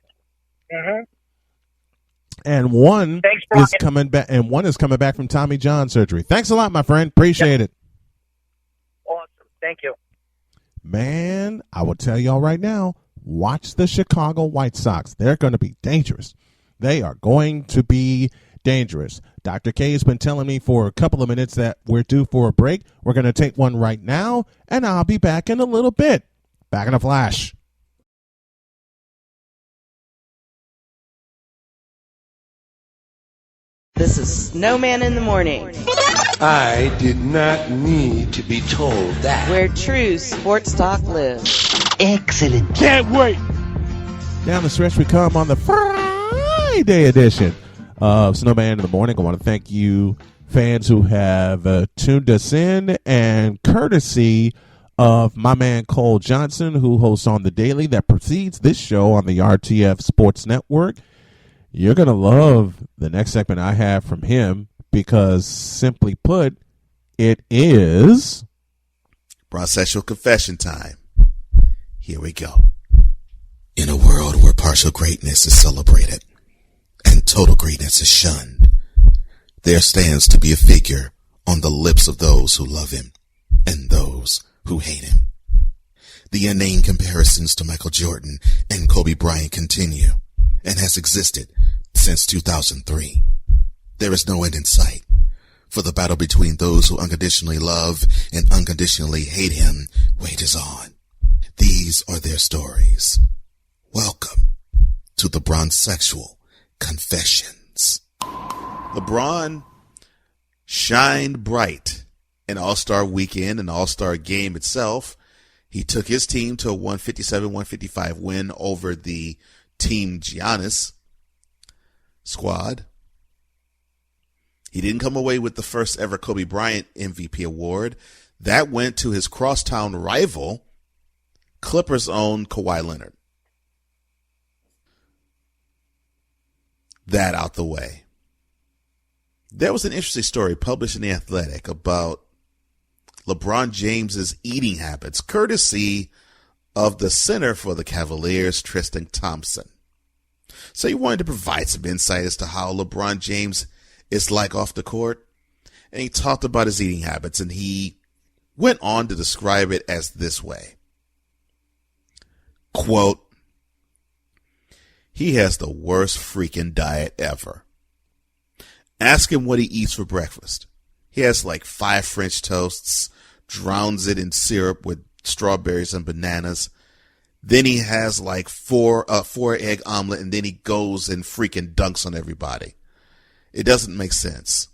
[SPEAKER 1] And one is coming back. And one is coming back from Tommy John surgery. Thanks a lot, my friend. Appreciate it.
[SPEAKER 6] Awesome. Thank you.
[SPEAKER 1] Man, I will tell y'all right now, watch the Chicago White Sox. They're going to be dangerous. They are going to be dangerous. Dr. K has been telling me for a couple of minutes that we're due for a break. We're going to take one right now, and I'll be back in a little bit. Back in a flash.
[SPEAKER 3] This is Snowman in the Morning,
[SPEAKER 4] I did not need to be told that.
[SPEAKER 3] where true sports talk lives.
[SPEAKER 4] Excellent. Can't wait.
[SPEAKER 1] Down the stretch we come on the Friday edition of Snowman in the Morning. I want to thank you, fans who have tuned us in, and courtesy of my man Cole Johnson, who hosts on The Daily that precedes this show on the RTF Sports Network. You're going to love the next segment I have from him because, simply put, it is
[SPEAKER 7] Bronsexual confession time. Here we go. In a world where partial greatness is celebrated and total greatness is shunned, there stands to be a figure on the lips of those who love him and those who hate him. The inane comparisons to Michael Jordan and Kobe Bryant continue and has existed since 2003. There is no end in sight, for the battle between those who unconditionally love and unconditionally hate him wages on. These are their stories. Welcome to the Bronsexual Confessions. LeBron shined bright in All-Star Weekend and All-Star Game itself. He took his team to a 157-155 win over the Team Giannis squad. He didn't come away with the first ever Kobe Bryant MVP award. That went to his crosstown rival, Clippers' own Kawhi Leonard. That out the way. There was an interesting story published in The Athletic about LeBron James's eating habits, courtesy of the center for the Cavaliers, Tristan Thompson. So he wanted to provide some insight as to how LeBron James is like off the court. And he talked about his eating habits, and he went on to describe it as this way. Quote, he has the worst freaking diet ever. Ask him what he eats for breakfast. He has like 5 French toasts, drowns it in syrup with strawberries and bananas. Then he has like 4 egg omelet, and then he goes and freaking dunks on everybody. It doesn't make sense.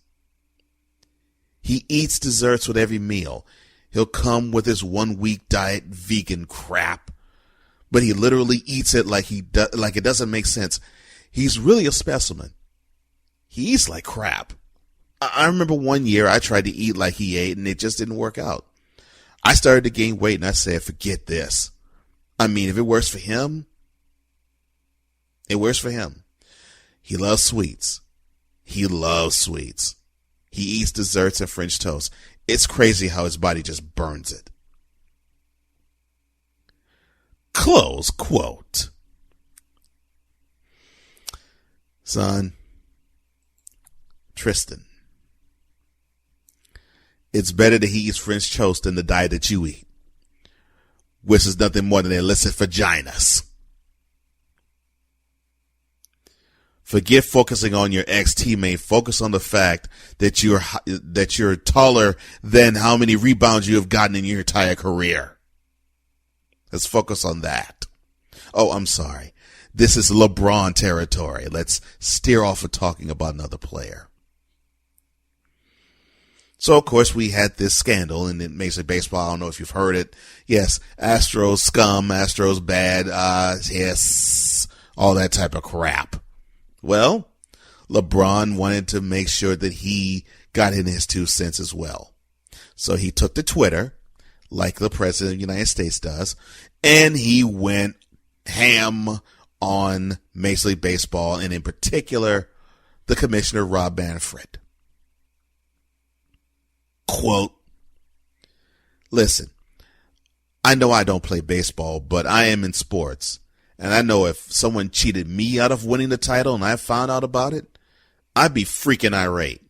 [SPEAKER 7] He eats desserts with every meal. He'll come with his 1-week diet vegan crap, but he literally eats it like it doesn't make sense. He's really a specimen. He eats like crap. I remember one year I tried to eat like he ate, and it just didn't work out. I started to gain weight, and I said, forget this. I mean, if it works for him, it works for him. He loves sweets. He loves sweets. He eats desserts and French toast. It's crazy how his body just burns it. Close quote. Son, Tristan, it's better that he eats French toast than the diet that you eat, which is nothing more than illicit vaginas. Forget focusing on your ex-teammate. Focus on the fact that you're taller than how many rebounds you have gotten in your entire career. Let's focus on that. Oh, I'm sorry. This is LeBron territory. Let's steer off of talking about another player. So, of course, we had this scandal in Major League Baseball. I don't know if you've heard it. Yes, Astros scum, Astros bad, yes, all that type of crap. Well, LeBron wanted to make sure that he got in his 2 cents as well. So he took to Twitter, like the President of the United States does, and he went ham on Major League Baseball, and in particular, the Commissioner, Rob Manfred. Quote, listen, I know I don't play baseball, but I am in sports. And I know if someone cheated me out of winning the title and I found out about it, I'd be freaking irate.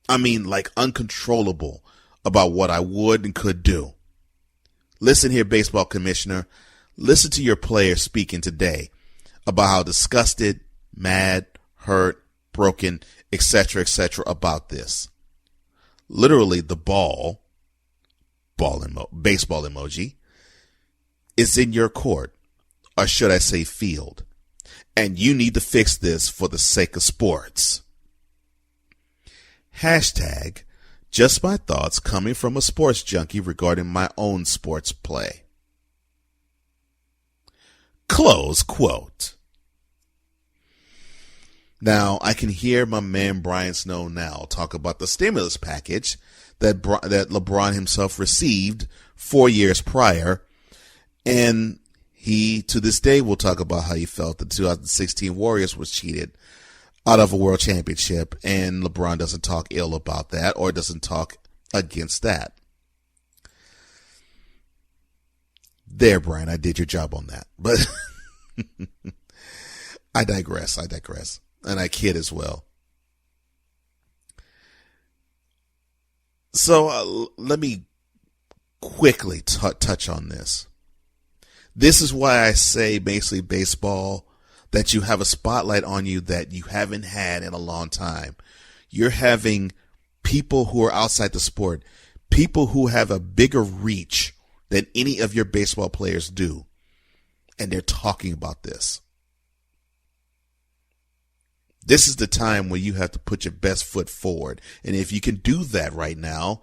[SPEAKER 7] I mean, like uncontrollable about what I would and could do. Listen here, baseball commissioner. Listen to your players speaking today about how disgusted, mad, hurt, broken, etc., about this. Literally, the baseball emoji, is in your court, or should I say field, and you need to fix this for the sake of sports. Hashtag, just my thoughts coming from a sports junkie regarding my own sports play. Close quote. Now, I can hear my man Brian Snow now talk about the stimulus package that LeBron himself received 4 years prior. And he, to this day, will talk about how he felt the 2016 Warriors was cheated out of a world championship. And LeBron doesn't talk ill about that or doesn't talk against that. There, Brian, I did your job on that. But I digress. And I kid as well. So let me quickly touch on this. This is why I say basically baseball, that you have a spotlight on you that you haven't had in a long time. You're having people who are outside the sport, people who have a bigger reach than any of your baseball players do. And they're talking about this. This is the time where you have to put your best foot forward. And if you can do that right now,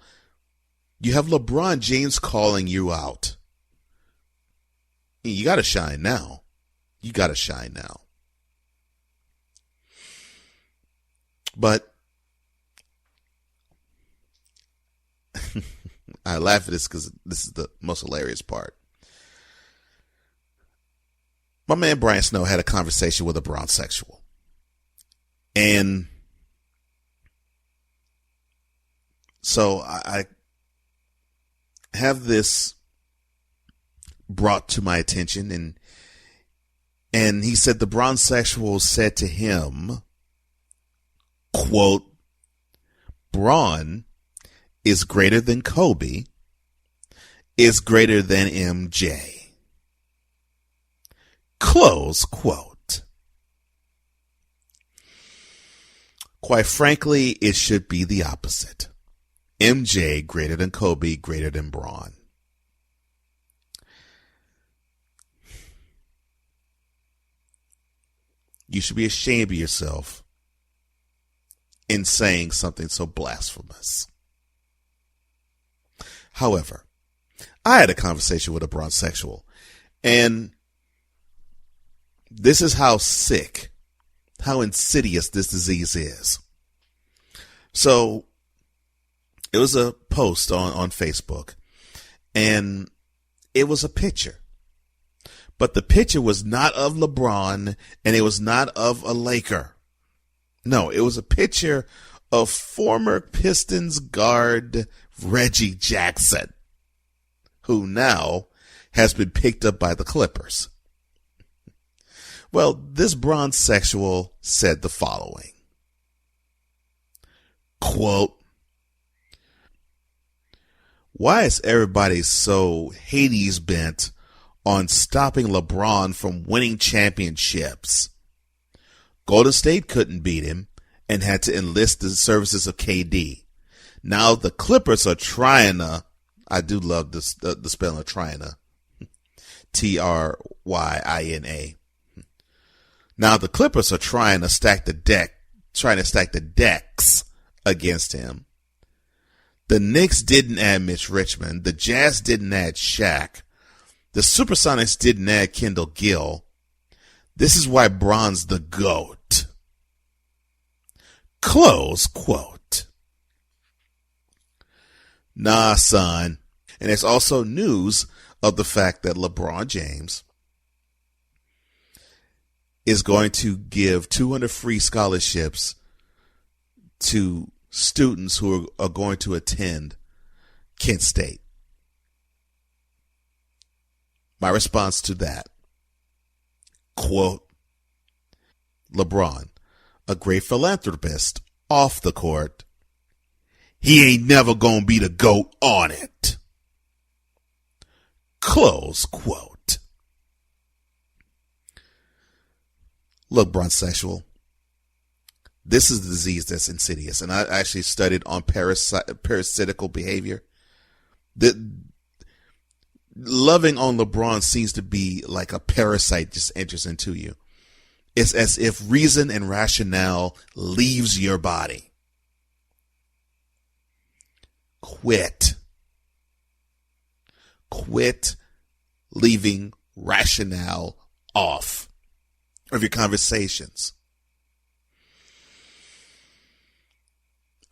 [SPEAKER 7] you have LeBron James calling you out. You got to shine now. But I laugh at this because this is the most hilarious part. My man Brian Snow had a conversation with a bronsexual. And so I have this brought to my attention, and he said the bronsexual said to him, quote, Braun is greater than Kobe, is greater than MJ. Close quote. Quite frankly, it should be the opposite. MJ greater than Kobe, greater than Braun. You should be ashamed of yourself in saying something so blasphemous. However, I had a conversation with a bronsexual, and this is how sick, how insidious this disease is. So it was a post on Facebook, and it was a picture. But the picture was not of LeBron, and it was not of a Laker. No, it was a picture of former Pistons guard Reggie Jackson, who now has been picked up by the Clippers. Well, this bronsexual said the following. Quote, why is everybody so Hades bent on stopping LeBron from winning championships? Golden State couldn't beat him and had to enlist the services of KD. Now the Clippers are trying to, I do love this, the spelling of trying to, Tryina. Now the Clippers are trying to stack the decks against him. The Knicks didn't add Mitch Richmond. The Jazz didn't add Shaq. The Supersonics didn't add Kendall Gill. This is why Bron's the GOAT. Close quote. Nah, son. And there's also news of the fact that LeBron James is going to give 200 free scholarships to students who are going to attend Kent State. My response to that, quote, LeBron, a great philanthropist off the court, he ain't never gonna be the GOAT on it. Close quote. Look, bronsexual, this is the disease that's insidious, and I actually studied on parasitical behavior. Loving on LeBron seems to be like a parasite just enters into you. It's as if reason and rationale leaves your body. Quit leaving rationale off of your conversations.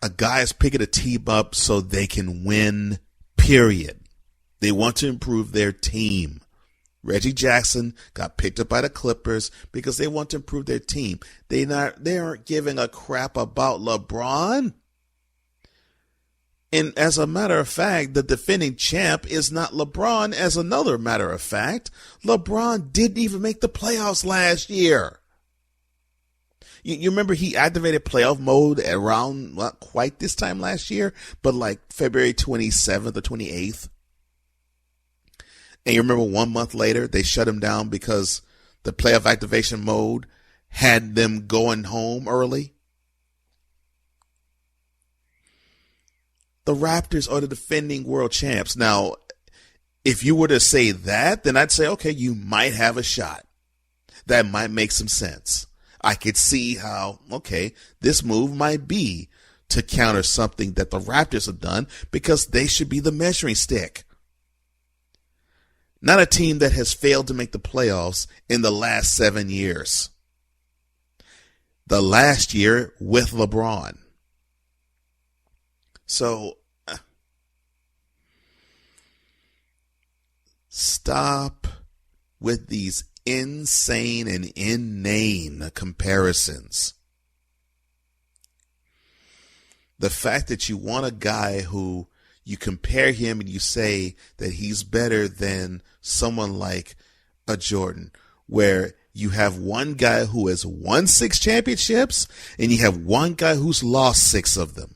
[SPEAKER 7] a guy is picking a team up so they can win, period. They want to improve their team. Reggie Jackson got picked up by the Clippers because they want to improve their team. They aren't giving a crap about LeBron. And as a matter of fact, the defending champ is not LeBron. As another matter of fact, LeBron didn't even make the playoffs last year. You remember he activated playoff mode around not quite this time last year, but like February 27th or 28th. And you remember 1 month later, they shut him down because the playoff activation mode had them going home early. The Raptors are the defending world champs. Now, if you were to say that, then I'd say, okay, you might have a shot. That might make some sense. I could see how, okay, this move might be to counter something that the Raptors have done because they should be the measuring stick. Not a team that has failed to make the playoffs in the last 7 years. The last year with LeBron. So, stop with these insane and inane comparisons. The fact that you want a guy who you compare him and you say that he's better than someone like a Jordan, where you have one guy who has won 6 championships and you have one guy who's lost 6 of them.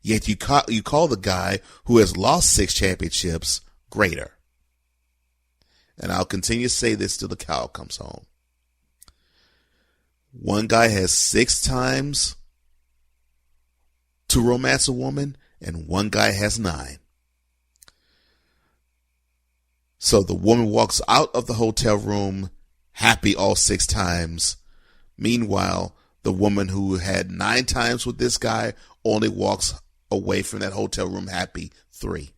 [SPEAKER 7] Yet you call the guy who has lost 6 championships greater. And I'll continue to say this till the cow comes home. One guy has 6 times to romance a woman, and one guy has 9. So the woman walks out of the hotel room happy all 6 times. Meanwhile, the woman who had 9 times with this guy only walks away from that hotel room happy 3.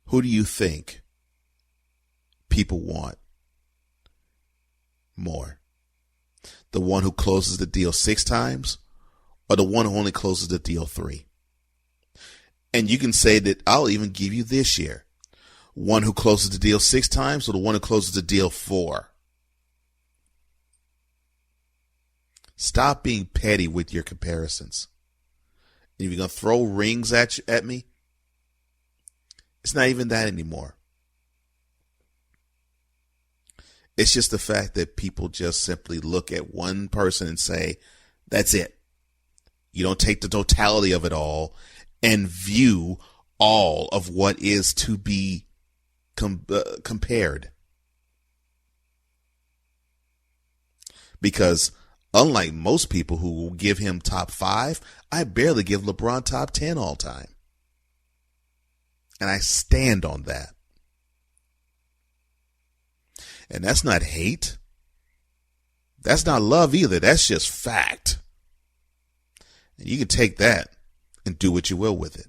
[SPEAKER 7] Who do you think people want more? The one who closes the deal 6 times or the one who only closes the deal 3? And you can say that I'll even give you this year. One who closes the deal 6 times or the one who closes the deal 4? Stop being petty with your comparisons. If you're going to throw rings at me, it's not even that anymore. It's just the fact that people just simply look at one person and say, that's it. You don't take the totality of it all and view all of what is to be compared. Because unlike most people who will give him top 5, I barely give LeBron top 10 all time. And I stand on that. And that's not hate. That's not love either. That's just fact. And you can take that and do what you will with it.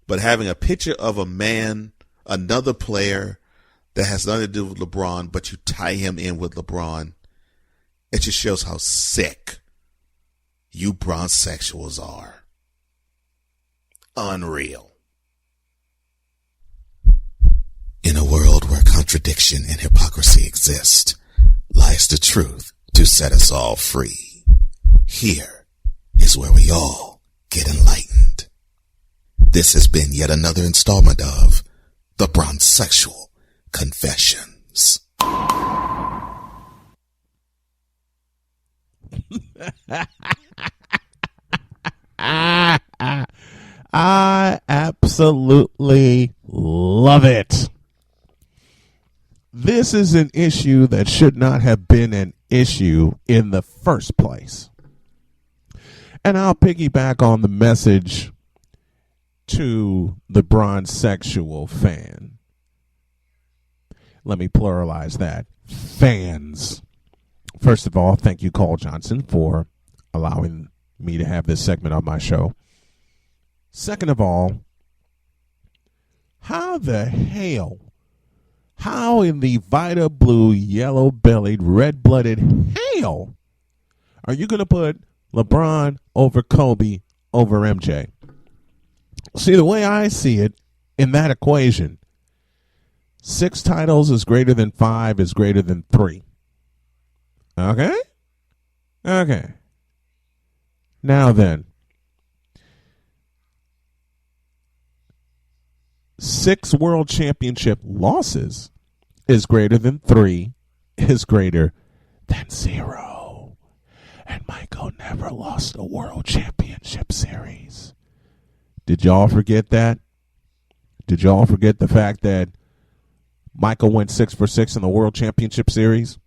[SPEAKER 7] But having a picture of a man, another player that has nothing to do with LeBron, but you tie him in with LeBron, it just shows how sick you bronzesexuals are. Unreal. In a world where contradiction and hypocrisy exist, lies the truth to set us all free. Here is where we all get enlightened. This has been yet another installment of The Bronzesexual Confessions.
[SPEAKER 1] I absolutely love it. This is an issue that should not have been an issue in the first place. And I'll piggyback on the message to the bronzesexual fan. Let me pluralize that. Fans. First of all, thank you, Cole Johnson, for allowing me to have this segment on my show. Second of all, how the hell How in the Vita blue, yellow-bellied, red-blooded hell are you going to put LeBron over Kobe over MJ? See, the way I see it in that equation, 6 titles is greater than 5 is greater than 3. Okay? Okay. Now then, 6 world championship losses is greater than 3 is greater than 0. And Michael never lost a world championship series. Did y'all forget that? Did y'all forget the fact that Michael went 6 for 6 in the world championship series?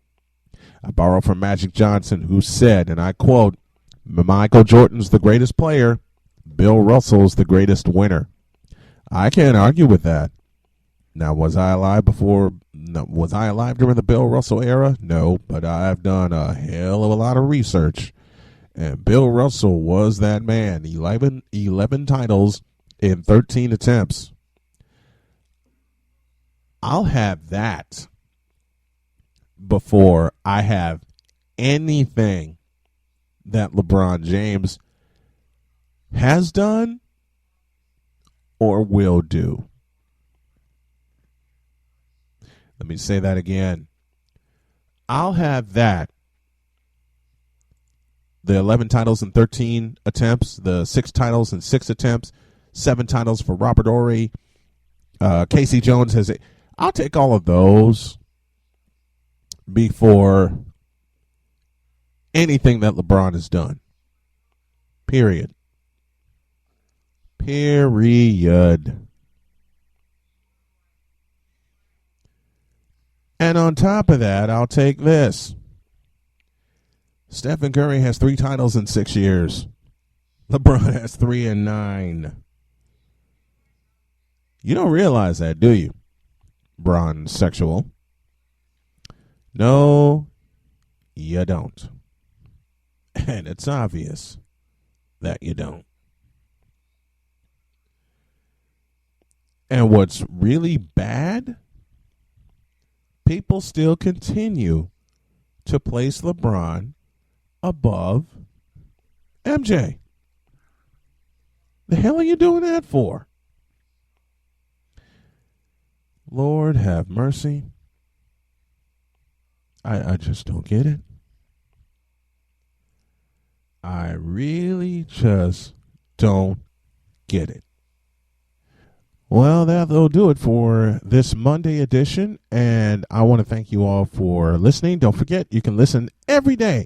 [SPEAKER 1] I borrow from Magic Johnson, who said, and I quote, Michael Jordan's the greatest player. Bill Russell's the greatest winner. I can't argue with that. Now, was I alive during the Bill Russell era? No, but I've done a hell of a lot of research. And Bill Russell was that man. 11 titles in 13 attempts. I'll have that before I have anything that LeBron James has done or will do. Let me say that again. I'll have that. The 11 titles in 13 attempts, the 6 titles in 6 attempts, 7 titles for Robert Horry. Casey Jones has it. I'll take all of those before anything that LeBron has done. Period. Period. And on top of that, I'll take this. Stephen Curry has 3 titles in 6 years. LeBron has 3 in 9. You don't realize that, do you? Bron sexual. No, you don't. And it's obvious that you don't. And what's really bad, people still continue to place LeBron above MJ. The hell are you doing that for? Lord have mercy. I just don't get it. I really just don't get it. Well, that'll do it for this Monday edition, and I want to thank you all for listening. Don't forget, you can listen every day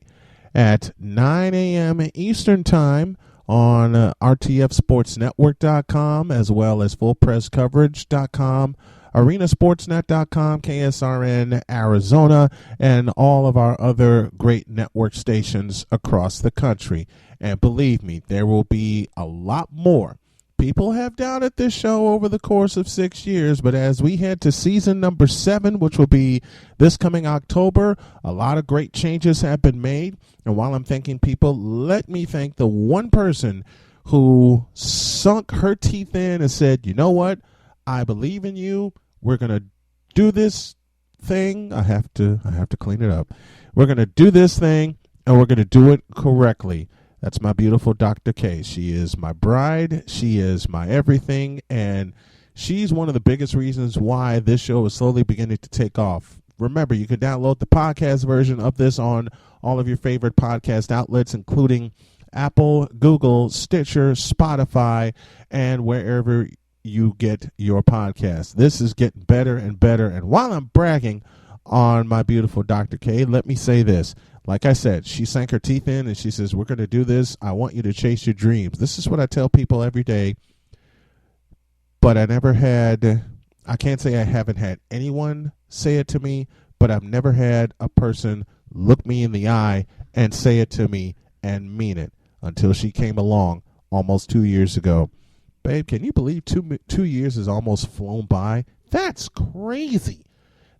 [SPEAKER 1] at 9 a.m. Eastern Time on RTFSportsNetwork.com, as well as FullPressCoverage.com, ArenaSportsNet.com, KSRN Arizona, and all of our other great network stations across the country. And believe me, there will be a lot more. People have doubted this show over the course of 6 years, but as we head to season number 7, which will be this coming October, a lot of great changes have been made. And while I'm thanking people, let me thank the one person who sunk her teeth in and said, you know what? I believe in you. We're going to do this thing. I have to clean it up. We're going to do this thing, and we're going to do it correctly. That's my beautiful Dr. K. She is my bride. She is my everything. And she's one of the biggest reasons why this show is slowly beginning to take off. Remember, you can download the podcast version of this on all of your favorite podcast outlets, including Apple, Google, Stitcher, Spotify, and wherever you get your podcast. This is getting better and better. And while I'm bragging on my beautiful Dr. K, let me say this. Like I said, she sank her teeth in and she says, we're going to do this. I want you to chase your dreams. This is what I tell people every day. But I can't say I haven't had anyone say it to me, but I've never had a person look me in the eye and say it to me and mean it until she came along almost 2 years ago. Babe, can you believe 2 years has almost flown by? That's crazy.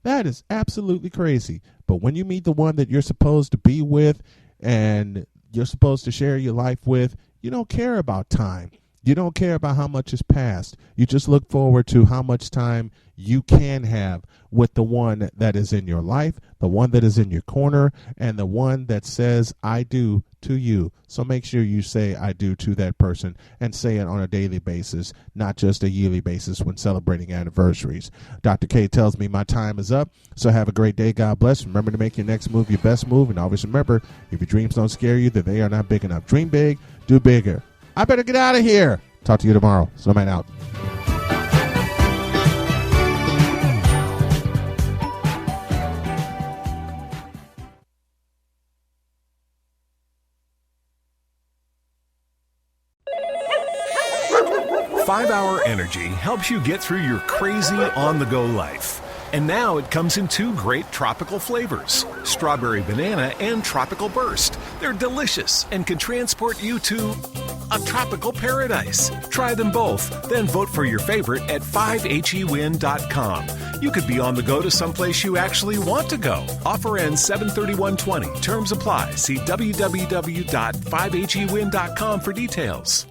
[SPEAKER 1] That is absolutely crazy. But when you meet the one that you're supposed to be with and you're supposed to share your life with, you don't care about time. You don't care about how much is past. You just look forward to how much time you can have with the one that is in your life, the one that is in your corner, and the one that says, I do to you. So make sure you say I do to that person, and say it on a daily basis, not just a yearly basis when celebrating anniversaries. Dr. K tells me my time is up, so have a great day. God bless. Remember to make your next move your best move, and always remember, if your dreams don't scare you, then they are not big enough. Dream big, do bigger. I better get out of here. Talk to you tomorrow. Snowman out.
[SPEAKER 8] Five-Hour Energy helps you get through your crazy on-the-go life. And now it comes in 2 great tropical flavors, strawberry banana and tropical burst. They're delicious and can transport you to a tropical paradise. Try them both, then vote for your favorite at 5hewin.com. You could be on the go to someplace you actually want to go. Offer ends 7/31/20. Terms apply. See www.5hewin.com for details.